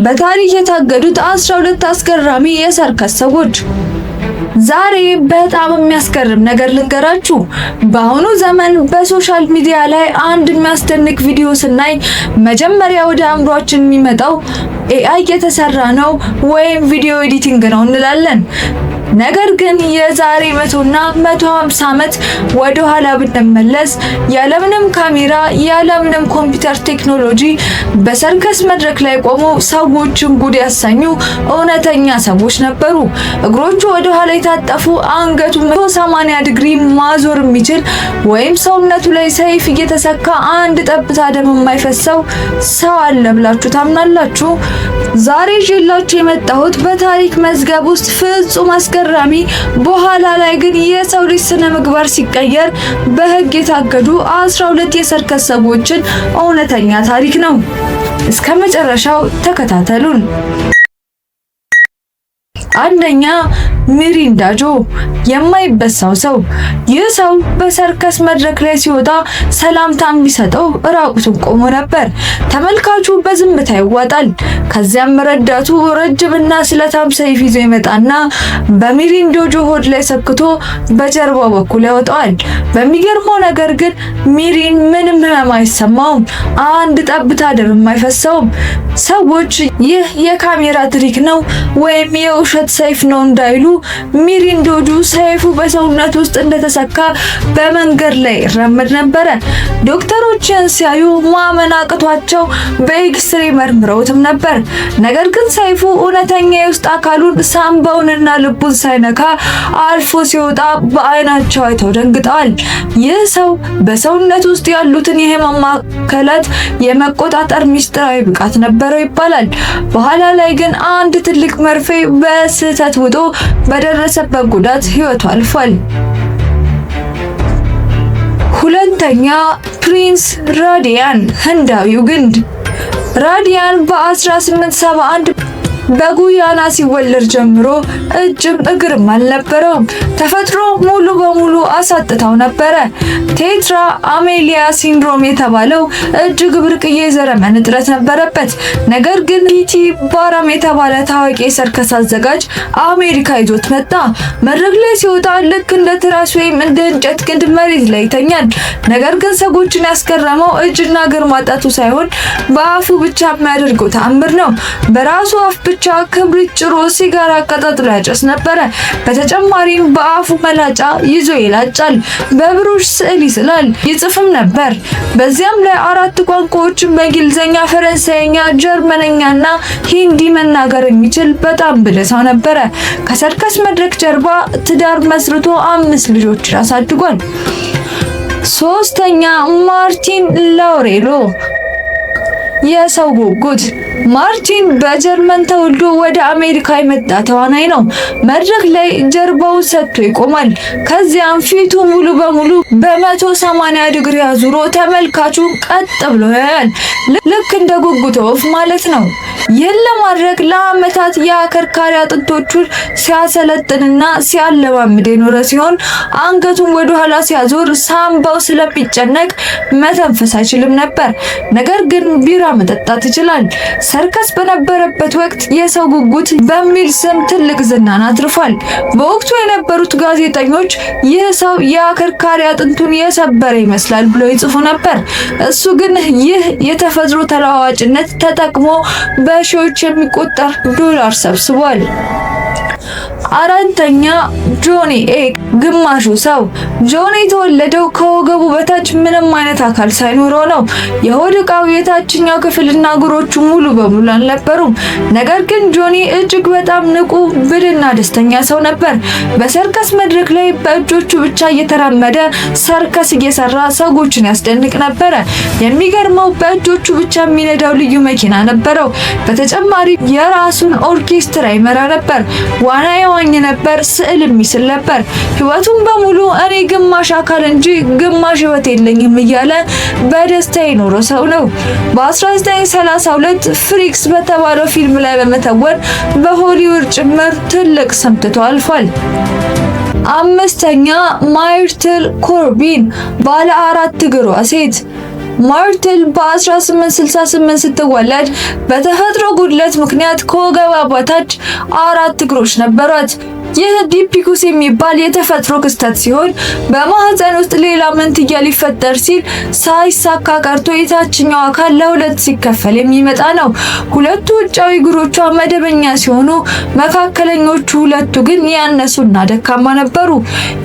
በታሪክ የታገዱት 12 አስገራሚ የሰርከስ ሰዎች። ዛሬ በጣም የሚያስገርም ነገር ልንገራችሁ። በአሁኑ ዘመን በሶሻል ሚዲያ ላይ አንድ የሚያስደንቅ ቪዲዮ ስናይ መጀመሪያ ወደ አእምሯችን የሚመጣው ኤአይ የተሰራ ነው ወይም ቪዲዮ ኤዲቲንግ ነው እንላለን። ነገር ግን የዛሬ 100 እና 150 ዓመት ወደ ኋላ ብንመለስ ያለምንም ካሜራ ያለምንም ኮምፒውተር ቴክኖሎጂ በሰርከስ መድረክ ላይ ቆመው ሰዎችን ጉድ ያሰኙ እውነተኛ ሰዎች ነበሩ። እግሮቹ ወደ ኋላ የታጠፉ፣ አንገቱ 180 ዲግሪ ማዞር የሚችል ወይም ሰውነቱ ላይ ሰይፍ እየተሰካ አንድ ጠብታ ደም የማይፈሰው ሰው አለ ብላችሁ ታምናላችሁ? ዛሬ ይዤላችሁ የመጣሁት በታሪክ መዝገብ ውስጥ ፍጹም አስገራሚ፣ በኋላ ላይ ግን የሰው ልጅ ስነ ምግባር ሲቀየር በሕግ የታገዱ 12 የሰርከስ ሰዎችን እውነተኛ ታሪክ ነው። እስከ መጨረሻው ተከታተሉን። አንደኛ፣ ሚሪንዳጆ የማይበሳው ሰው። ይህ ሰው በሰርከስ መድረክ ላይ ሲወጣ ሰላምታ የሚሰጠው ራቁቱን ቆሞ ነበር። ተመልካቹ በዝምታ ይዋጣል። ከዚያም ረዳቱ ረጅምና ስለታም ሰይፍ ይዞ ይመጣና በሚሪንዳጆ ሆድ ላይ ሰክቶ በጀርባው በኩል ያወጣዋል። በሚገርመው ነገር ግን ሚሪን ምንም ህመም አይሰማውም፣ አንድ ጠብታ ደም አይፈሰውም። ሰዎች ይህ የካሜራ ትሪክ ነው ወይም የውሸት ሰይፍ ነው እንዳይሉ ሚሪንዳጆ ሰይፉ በሰውነት ውስጥ እንደተሰካ በመንገድ ላይ ይራመድ ነበረ። ዶክተሮችን ሲያዩ ማመን አቅቷቸው በኤክስሬ መርምረውትም ነበር። ነገር ግን ሰይፉ እውነተኛ የውስጥ አካሉን ሳምባውንና ልቡን ሳይነካ አልፎ ሲወጣ በአይናቸው አይተው ደንግጠዋል። ይህ ሰው በሰውነት ውስጥ ያሉትን የህመም ማዕከላት የመቆጣጠር ሚስጥራዊ ብቃት ነበረው ይባላል። በኋላ ላይ ግን አንድ ትልቅ መርፌ በስህተት ውጦ በደረሰበት ጉዳት ህይወቱ አልፏል። ሁለተኛ፣ ፕሪንስ ራዲያን ህንዳዊው ግንድ። ራዲያን በ1871 በጉያና ሲወለድ ጀምሮ እጅም እግርም አልነበረውም። ተፈጥሮ ሙሉ በሙሉ አሳጥታው ነበረ። ቴትራ አሜሊያ ሲንድሮም የተባለው እጅግ ብርቅዬ የዘረመን እጥረት ነበረበት። ነገር ግን ፒቲ ባራም የተባለ ታዋቂ የሰርከስ አዘጋጅ አሜሪካ ይዞት መጣ። መድረክ ላይ ሲወጣ ልክ እንደ ትራስ ወይም እንደ እንጨት ግንድ መሬት ላይ ይተኛል። ነገር ግን ሰዎችን ያስገረመው እጅና እግር ማጣቱ ሳይሆን በአፉ ብቻ የሚያደርገው ተአምር ነው። በራሱ አፍ ብቻ ክብሪት ጭሮ ሲጋራ አቀጣጥሎ ያጨስ ነበረ። በተጨማሪም በአፉ መላጫ ይዞ ይላጫል፣ በብሩሽ ስዕል ይስላል፣ ይጽፍም ነበር። በዚያም ላይ 4 ቋንቋዎችን በእንግሊዝኛ፣ ፈረንሳይኛ፣ ጀርመንኛና ሂንዲ መናገር የሚችል በጣም ብልህ ሰው ነበረ። ከሰርከስ መድረክ ጀርባ ትዳር መስርቶ 5 ልጆችን አሳድጓል። ሶስተኛ፣ ማርቲን ላውሬሎ የሰው ጉጉት። ማርቲን በጀርመን ተወልዶ ወደ አሜሪካ የመጣ ተዋናይ ነው። መድረክ ላይ ጀርባውን ሰጥቶ ይቆማል። ከዚያም ፊቱ ሙሉ በሙሉ በ180 ዲግሪ አዙሮ ተመልካቹን ቀጥ ብሎ ያያል። ልክ እንደ ጉጉት ወፍ ማለት ነው። ይህን ለማድረግ ለዓመታት የአከርካሪ አጥንቶቹን ሲያሰለጥንና ሲያለማምድ የኖረ ሲሆን አንገቱን ወደ ኋላ ሲያዞር ሳምባው ስለሚጨነቅ መተንፈስ አይችልም ነበር። ነገር ግን ቢራ መጠጣት ይችላል። ሰርከስ በነበረበት ወቅት የሰው ጉጉት በሚል ስም ትልቅ ዝናን አትርፏል። በወቅቱ የነበሩት ጋዜጠኞች ይህ ሰው የአከርካሪ አጥንቱን የሰበረ ይመስላል ብሎ ይጽፉ ነበር። እሱ ግን ይህ የተፈጥሮ ተለዋዋጭነት ተጠቅሞ በሺዎች የሚቆጠር ዶላር ሰብስቧል። አራተኛ፣ ጆኒ ኤግ ግማሹ ሰው። ጆኒ የተወለደው ከወገቡ በታች ምንም አይነት አካል ሳይኖረው ነው። የሆድ ዕቃው የታችኛው ክፍልና እግሮቹ ሙሉ በሙሉ አልነበሩም። ነገር ግን ጆኒ እጅግ በጣም ንቁ፣ ብልና ደስተኛ ሰው ነበር። በሰርከስ መድረክ ላይ በእጆቹ ብቻ እየተራመደ ሰርከስ እየሰራ ሰዎችን ያስደንቅ ነበረ። የሚገርመው በእጆቹ ብቻ የሚነዳው ልዩ መኪና ነበረው። በተጨማሪ የራሱን ኦርኬስትራ ይመራ ነበር። ዋና ይዋኝ ነበር፣ ስዕል የሚስል ነበር። ህይወቱን በሙሉ እኔ ግማሽ አካል እንጂ ግማሽ ህይወት የለኝም እያለ በደስታ የኖረ ሰው ነው። በ1932 ፍሪክስ በተባለው ፊልም ላይ በመተወን በሆሊውድ ጭምር ትልቅ ስም ትቶ አልፏል። አምስተኛ፣ ማይርትል ኮርቢን ባለ 4 እግሯ ሴት። ማርትል በ1868 ስትወለድ በተፈጥሮ ጉድለት ምክንያት ከወገቧ በታች 4 እግሮች ነበሯት። ይህ ዲፒኩስ የሚባል የተፈጥሮ ክስተት ሲሆን በማህፀን ውስጥ ሌላ መንትያ ሊፈጠር ሲል ሳይሳካ ቀርቶ የታችኛው አካል ለሁለት ሲከፈል የሚመጣ ነው። ሁለቱ ውጫዊ እግሮቿ መደበኛ ሲሆኑ መካከለኞቹ ሁለቱ ግን ያነሱና ደካማ ነበሩ።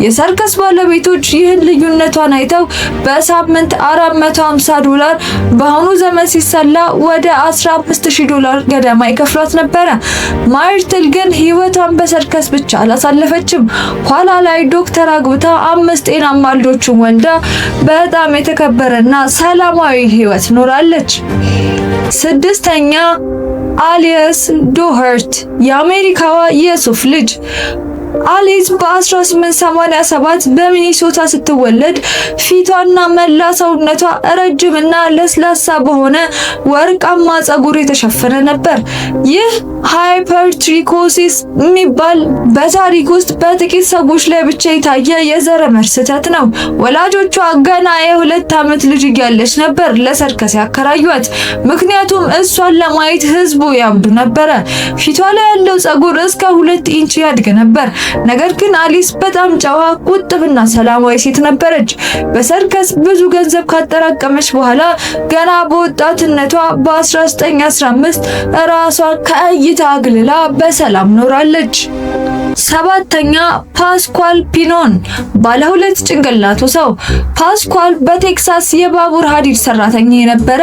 የሰርከስ ባለቤቶች ይህን ልዩነቷን አይተው በሳምንት $450 በአሁኑ ዘመን ሲሰላ ወደ $15,000 ገደማ ይከፍሏት ነበረ። ማርትል ግን ህይወቷን በሰርከስ ብቻ አላሳለፈችም። ኋላ ላይ ዶክተር አግብታ 5 ጤናማ ልጆችን ወልዳ በጣም የተከበረና ሰላማዊ ህይወት ኖራለች። 6ኛ አሊስ ዶኸርት የአሜሪካዋ የሱፍ ልጅ። አሊስ በ1887 በሚኒሶታ ስትወለድ ፊቷና መላ ሰውነቷ ረጅምና ለስላሳ በሆነ ወርቃማ ፀጉር የተሸፈነ ነበር። ይህ ሃይፐርትሪኮሲስ የሚባል በታሪክ ውስጥ በጥቂት ሰዎች ላይ ብቻ የታየ የዘረመል ስህተት ነው። ወላጆቿ ገና የ2 ዓመት ልጅ እያለች ነበር ለሰርከስ ያከራዩት። ምክንያቱም እሷን ለማየት ህዝቡ ያብዱ ነበረ። ፊቷ ላይ ያለው ፀጉር እስከ 2 ኢንች ያድግ ነበር። ነገር ግን አሊስ በጣም ጨዋ፣ ቁጥብና ሰላማዊ ሴት ነበረች። በሰርከስ ብዙ ገንዘብ ካጠራቀመች በኋላ ገና በወጣትነቷ በ1915 ራሷን ከእይታ አግልላ በሰላም ኖራለች። 7ኛ ፓስኳል ፒኖን ባለ 2 ጭንቅላቱ ሰው። ፓስኳል በቴክሳስ የባቡር ሀዲድ ሰራተኛ የነበረ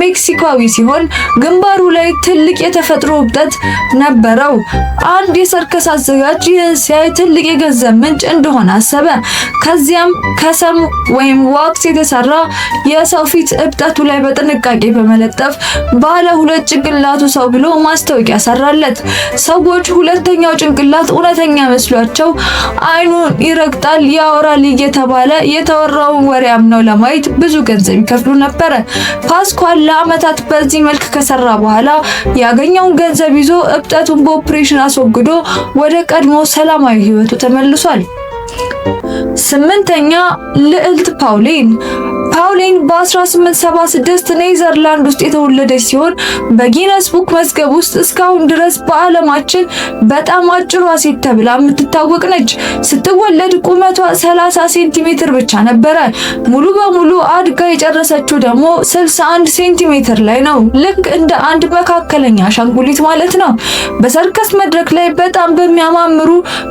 ሜክሲካዊ ሲሆን ግንባሩ ላይ ትልቅ የተፈጥሮ እብጠት ነበረው። አንድ የሰርከስ አዘጋጅ ይህን ሲያይ ትልቅ የገንዘብ ምንጭ እንደሆነ አሰበ። ከዚያም ከሰም ወይም ዋክስ የተሰራ የሰው ፊት እብጠቱ ላይ በጥንቃቄ በመለጠፍ ባለ 2 ጭንቅላቱ ሰው ብሎ ማስታወቂያ ሰራለት። ሰዎች ሁለተኛው ጭንቅላት እውነተኛ መስሏቸው አይኑን ይረግጣል፣ ያወራል እየተባለ የተወራውን ወሬ አምነው ለማየት ብዙ ገንዘብ ይከፍሉ ነበር። ፓስኳል ለዓመታት በዚህ መልክ ከሰራ በኋላ ያገኘውን ገንዘብ ይዞ እብጠቱን በኦፕሬሽን አስወግዶ ወደ ቀድሞ ሰላማዊ ህይወቱ ተመልሷል። 8ኛ ልዕልት ፓውሊን። ፓውሊን በ1876 ኔዘርላንድ ውስጥ የተወለደች ሲሆን በጊነስ ቡክ መዝገብ ውስጥ እስካሁን ድረስ በዓለማችን በጣም አጭሯ ሴት ተብላ የምትታወቅ ነች። ስትወለድ ቁመቷ 30 ሴንቲሜትር ብቻ ነበረ። ሙሉ በሙሉ አድጋ የጨረሰችው ደግሞ 61 ሴንቲሜትር ላይ ነው። ልክ እንደ አንድ መካከለኛ አሻንጉሊት ማለት ነው። በሰርከስ መድረክ ላይ በጣም በሚያማምሩ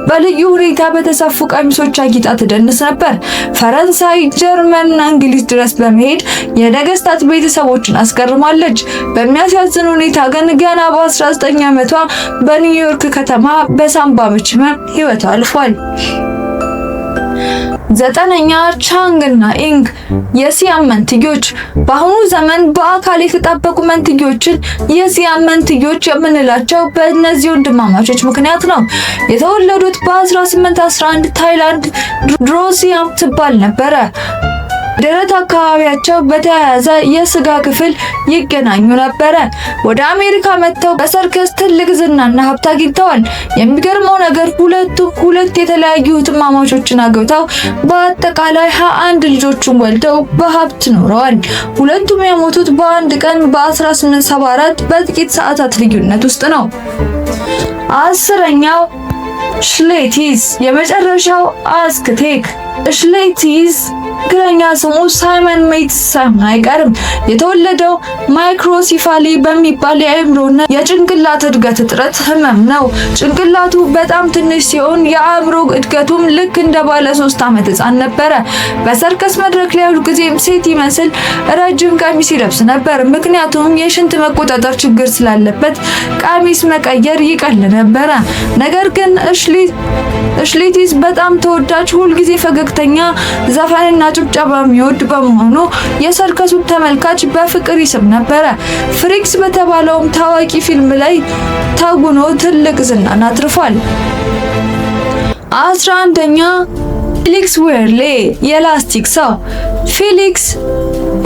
በልዩ ሁኔታ በተሰፉ ቀሚሶች አጊጣ ትደንስ ነበር። ፈረንሳይ፣ ጀርመን እና እንግሊዝ ድረስ በመሄድ የነገስታት ቤተሰቦችን አስገርማለች። በሚያሳዝን ሁኔታ ግን ገና በ19 ዓመቷ በኒውዮርክ ከተማ በሳምባ ምች ህመም ህይወቷ አልፏል። 9ኛ ቻንግ እና ኢንግ የሲያም መንትዮች። በአሁኑ ዘመን በአካል የተጣበቁ መንትዮችን የሲያም መንትዮች የምንላቸው በእነዚህ ወንድማማቾች ምክንያት ነው። የተወለዱት በ1811 ታይላንድ ድሮሲያም ትባል ነበረ። ደረት አካባቢያቸው በተያያዘ የስጋ ክፍል ይገናኙ ነበረ። ወደ አሜሪካ መጥተው በሰርከስ ትልቅ ዝናና ሀብት አግኝተዋል። የሚገርመው ነገር ሁለት የተለያዩ እህትማማቾችን አግብተው በአጠቃላይ 21 ልጆችን ወልደው በሀብት ኖረዋል። ሁለቱም የሞቱት በአንድ ቀን በ1874 በጥቂት ሰዓታት ልዩነት ውስጥ ነው። 10ኛው ሽሌቲዝ የመጨረሻው አስክቴክ። ሽሌቲዝ ትክክለኛ ስሙ ሳይመን ሜትስ ሳይሆን አይቀርም። የተወለደው ማይክሮሲፋሊ በሚባል የአእምሮና የጭንቅላት እድገት እጥረት ህመም ነው። ጭንቅላቱ በጣም ትንሽ ሲሆን የአእምሮ እድገቱም ልክ እንደ ባለ 3 ዓመት ህፃን ነበረ። በሰርከስ መድረክ ላይ ሁልጊዜም ሴት ይመስል ረጅም ቀሚስ ይለብስ ነበር። ምክንያቱም የሽንት መቆጣጠር ችግር ስላለበት ቀሚስ መቀየር ይቀል ነበረ። ነገር ግን ሽሌቲዝ በጣም ተወዳጅ፣ ሁልጊዜ ፈገግተኛ፣ ዘፈንና ጭብጨባ የሚወድ በመሆኑ የሰርከሱ ተመልካች በፍቅር ይስብ ነበረ። ፍሪክስ በተባለውም ታዋቂ ፊልም ላይ ተውኖ ትልቅ ዝናን አትርፏል። 11ኛ ፌሊክስ ዌርሌ የላስቲክ ሰው። ፌሊክስ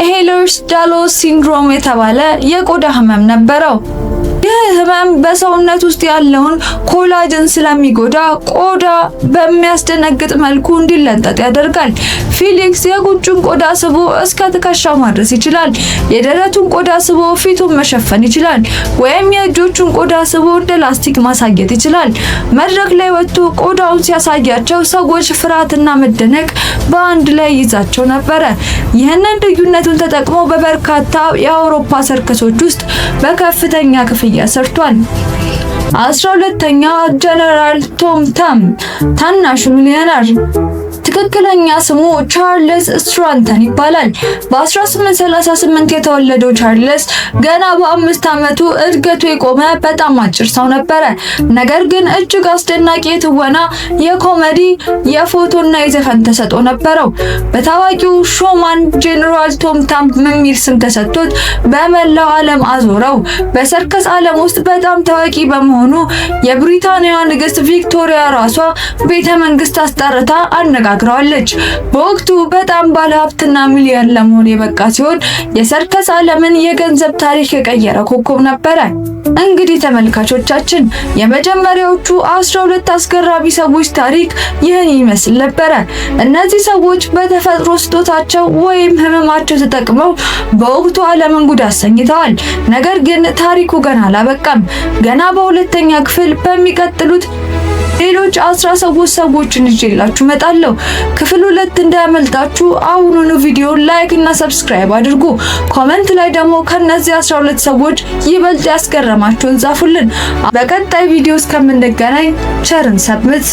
ኤhlers-Danlos ሲንድሮም የተባለ የቆዳ ህመም ነበረው። ይህ ይህ ህመም በሰውነት ውስጥ ያለውን ኮላጅን ስለሚጎዳ ቆዳ በሚያስደነግጥ መልኩ እንዲለጠጥ ያደርጋል። ፊሊክስ የጉንጩን ቆዳ ስቦ እስከ ትከሻው ማድረስ ይችላል። የደረቱን ቆዳ ስቦ ፊቱን መሸፈን ይችላል። ወይም የእጆቹን ቆዳ ስቦ እንደ ላስቲክ ማሳየት ይችላል። መድረክ ላይ ወጥቶ ቆዳውን ሲያሳያቸው ሰዎች ፍርሃትና መደነቅ በአንድ ላይ ይዛቸው ነበረ። ይህንን ልዩነቱን ተጠቅሞ በበርካታ የአውሮፓ ሰርከሶች ውስጥ በከፍተኛ ክፍያ ሰርቷል። 12ኛ ጀነራል ቶም ታም ታናሹ ሚሊዮነር። ትክክለኛ ስሙ ቻርልስ ስትራንተን ይባላል። በ1838 የተወለደው ቻርልስ ገና በ5 ዓመቱ እድገቱ የቆመ በጣም አጭር ሰው ነበረ። ነገር ግን እጅግ አስደናቂ የትወና፣ የኮሜዲ፣ የፎቶና የዘፈን ተሰጥኦ ነበረው። በታዋቂው ሾማን ጀነራል ቶም ታም የሚል ስም ተሰጥቶት በመላው ዓለም አዞረው። በሰርከስ ዓለም ውስጥ በጣም ታዋቂ በመሆኑ የብሪታንያ ንግስት ቪክቶሪያ ራሷ ቤተ መንግስት አስጠርታ አነጋግረዋለች። በወቅቱ በጣም ባለሀብትና ሚሊዮነር ለመሆን የበቃ ሲሆን የሰርከስ ዓለምን የገንዘብ ታሪክ የቀየረ ኮከብ ነበረ። እንግዲህ ተመልካቾቻችን የመጀመሪያዎቹ 12 አስገራሚ ሰዎች ታሪክ ይህን ይመስል ነበረ። እነዚህ ሰዎች በተፈጥሮ ስጦታቸው ወይም ህመማቸው ተጠቅመው በወቅቱ ዓለምን ጉድ አሰኝተዋል። ነገር ግን ታሪኩ ገና አላበቃም። ገና በሁለተኛ ክፍል በሚቀጥሉት ሌሎች 13 ሰዎችን ይዤላችሁ እመጣለሁ። ክፍል 2 እንዳያመልጣችሁ አሁኑኑ ቪዲዮ ላይክ እና ሰብስክራይብ አድርጉ። ኮሜንት ላይ ደግሞ ከነዚህ 12 ሰዎች ይበልጥ ያስገረማችሁን ጻፉልን። በቀጣይ ቪዲዮ እስከምንገናኝ ቸርን ሰንብት።